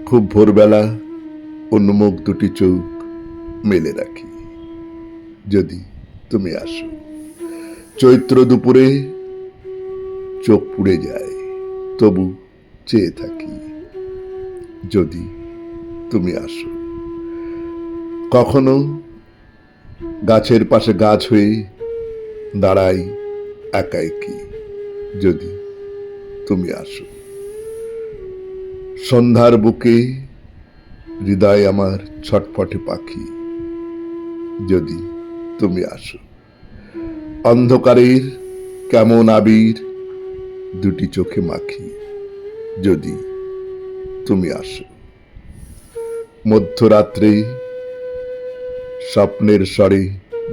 খুব ভোরবেলা উন্মুখ দুটি চোখ মেলে রাখি, যদি তুমি আসো। চৈত্র দুপুরে চোখ পুড়ে যায়, তবু চেয়ে থাকি, যদি তুমি আসো। কখনো গাছের পাশে গাছ হয়ে দাঁড়াই একা একই, যদি তুমি আসো। সন্ধ্যার বুকে হৃদয় আমার ছটফটে পাখি, যদি তুমি আসো। অন্ধকারের কেমন আবির দুটি চোখে মাখি, যদি তুমি আসো। মধ্যরাত্রে স্বপ্নের স্বরে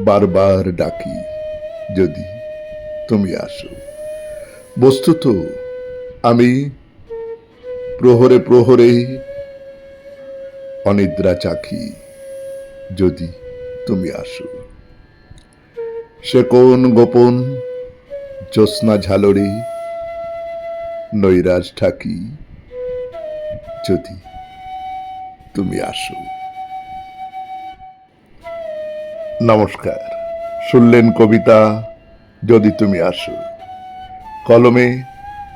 বারবার ডাকি, যদি তুমি আসো। বস্তুত আমি প্রহরে প্রহরে অনিদ্রা চাকি, যদি তুমি আসো। সে কোন গোপন জ্যোৎস্না ঝালরে নৈরাজ ঠাকি, যদি তুমি আসো। নমস্কার, শুনলেন কবিতা যদি তুমি আসো। কলমে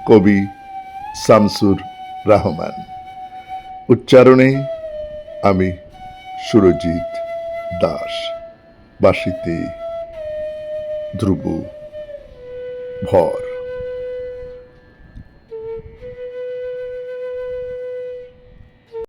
কবি শামসুর রহমান, উচ্চারণে আমি সুরজিৎ দাস, বাঁশিতে ধ্রুব ভর।